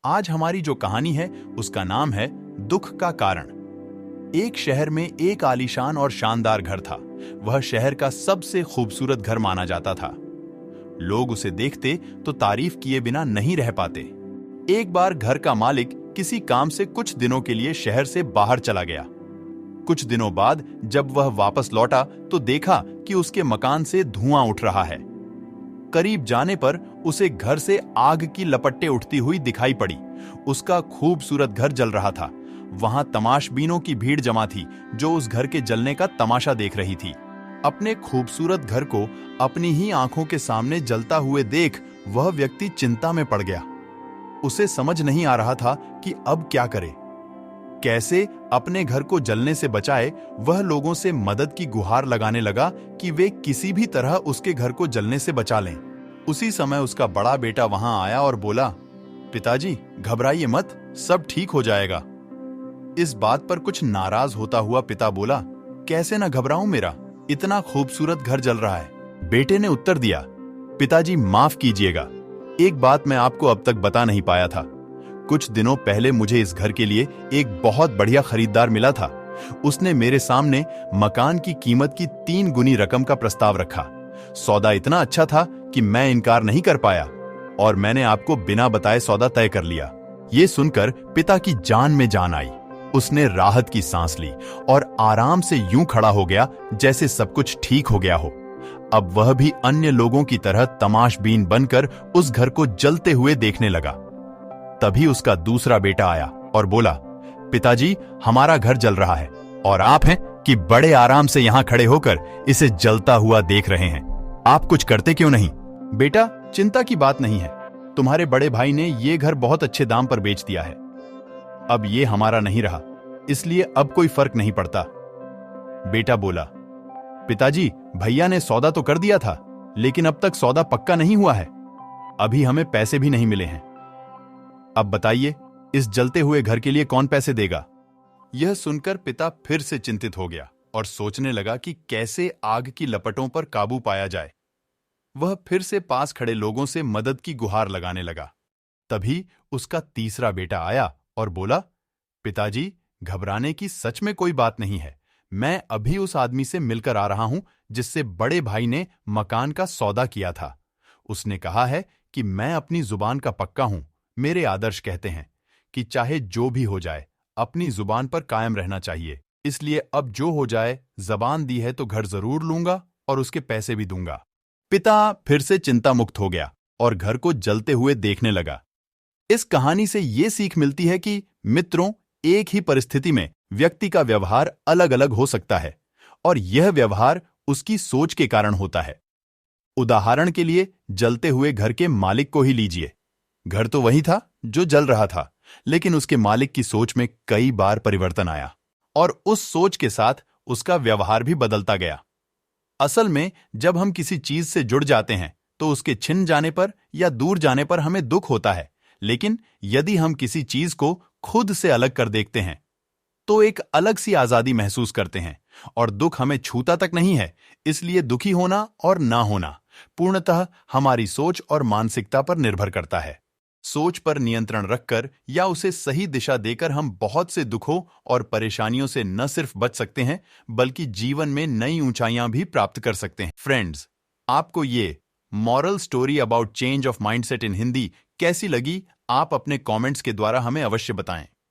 आज हमारी जो कहानी है उसका नाम है दुख का कारण। एक शहर में एक आलीशान और शानदार घर था। वह शहर का सबसे खूबसूरत घर माना जाता था। लोग उसे देखते तो तारीफ किए बिना नहीं रह पाते। एक बार घर का मालिक किसी काम से कुछ दिनों के लिए शहर से बाहर चला गया। कुछ दिनों बाद जब वह वापस लौटा तो देखा कि उसके मकान से धुआं उठ रहा है। करीब जाने पर उसे घर से आग की लपटें उठती हुई दिखाई पड़ी। उसका खूबसूरत घर जल रहा था। वहां तमाशबीनों की भीड़ जमा थी जो उस घर के जलने का तमाशा देख रही थी। अपने खूबसूरत घर को अपनी ही आंखों के सामने जलता हुए देख वह व्यक्ति चिंता में पड़ गया। उसे समझ नहीं आ रहा था कि अब क्या करे, कैसे अपने घर को जलने से बचाए। वह लोगों से मदद की गुहार लगाने लगा कि वे किसी भी तरह उसके घर को जलने से बचा लें। उसी समय उसका बड़ा बेटा वहां आया और बोला, पिताजी घबराइए मत, सब ठीक हो जाएगा। इस बात पर कुछ नाराज होता हुआ पिता बोला, कैसे ना घबराऊं, मेरा इतना खूबसूरत घर जल रहा है। बेटे ने उत्तर दिया, पिताजी माफ कीजिएगा, एक बात मैं आपको अब तक बता नहीं पाया था। कुछ दिनों पहले मुझे इस घर के लिए एक बहुत बढ़िया खरीदार मिला था। उसने मेरे सामने मकान की कीमत की 3 गुनी रकम का प्रस्ताव रखा। सौदा इतना अच्छा था कि मैं इनकार नहीं कर पाया और मैंने आपको बिना बताए सौदा तय कर लिया। ये सुनकर पिता की जान में जान आई। उसने राहत की सांस ली और आराम से यूं खड़ा हो गया जैसे सब कुछ ठीक हो गया हो। अब वह भी अन्य लोगों की तरह तमाशबीन बनकर उस घर को जलते हुए देखने लगा। तभी उसका दूसरा बेटा आया और बोला, पिताजी हमारा घर जल रहा है और आप हैं कि बड़े आराम से यहां खड़े होकर इसे जलता हुआ देख रहे हैं। आप कुछ करते क्यों नहीं? बेटा चिंता की बात नहीं है, तुम्हारे बड़े भाई ने ये घर बहुत अच्छे दाम पर बेच दिया है। अब ये हमारा नहीं रहा, इसलिए अब कोई फर्क नहीं पड़ता। बेटा बोला, पिताजी भैया ने सौदा तो कर दिया था, लेकिन अब तक सौदा पक्का नहीं हुआ है। अभी हमें पैसे भी नहीं मिले हैं। अब बताइए इस जलते हुए घर के लिए कौन पैसे देगा? यह सुनकर पिता फिर से चिंतित हो गया और सोचने लगा कि कैसे आग की लपटों पर काबू पाया जाए। वह फिर से पास खड़े लोगों से मदद की गुहार लगाने लगा। तभी उसका तीसरा बेटा आया और बोला, पिताजी घबराने की सच में कोई बात नहीं है। मैं अभी उस आदमी से मिलकर आ रहा हूं जिससे बड़े भाई ने मकान का सौदा किया था। उसने कहा है कि मैं अपनी जुबान का पक्का हूं। मेरे आदर्श कहते हैं कि चाहे जो भी हो जाए अपनी जुबान पर कायम रहना चाहिए। इसलिए अब जो हो जाए, जबान दी है तो घर जरूर लूंगा और उसके पैसे भी दूंगा। पिता फिर से चिंता मुक्त हो गया और घर को जलते हुए देखने लगा। इस कहानी से ये सीख मिलती है कि मित्रों, एक ही परिस्थिति में व्यक्ति का व्यवहार अलग अलग हो सकता है और यह व्यवहार उसकी सोच के कारण होता है। उदाहरण के लिए जलते हुए घर के मालिक को ही लीजिए। घर तो वही था जो जल रहा था, लेकिन उसके मालिक की सोच में कई बार परिवर्तन आया और उस सोच के साथ उसका व्यवहार भी बदलता गया। असल में जब हम किसी चीज से जुड़ जाते हैं तो उसके छिन जाने पर या दूर जाने पर हमें दुख होता है, लेकिन यदि हम किसी चीज को खुद से अलग कर देखते हैं तो एक अलग सी आजादी महसूस करते हैं और दुख हमें छूता तक नहीं है। इसलिए दुखी होना और ना होना पूर्णतः हमारी सोच और मानसिकता पर निर्भर करता है। सोच पर नियंत्रण रखकर या उसे सही दिशा देकर हम बहुत से दुखों और परेशानियों से न सिर्फ बच सकते हैं बल्कि जीवन में नई ऊंचाइयां भी प्राप्त कर सकते हैं। फ्रेंड्स, आपको ये moral story about change of mindset in Hindi कैसी लगी? आप अपने कमेंट्स के द्वारा हमें अवश्य बताएं।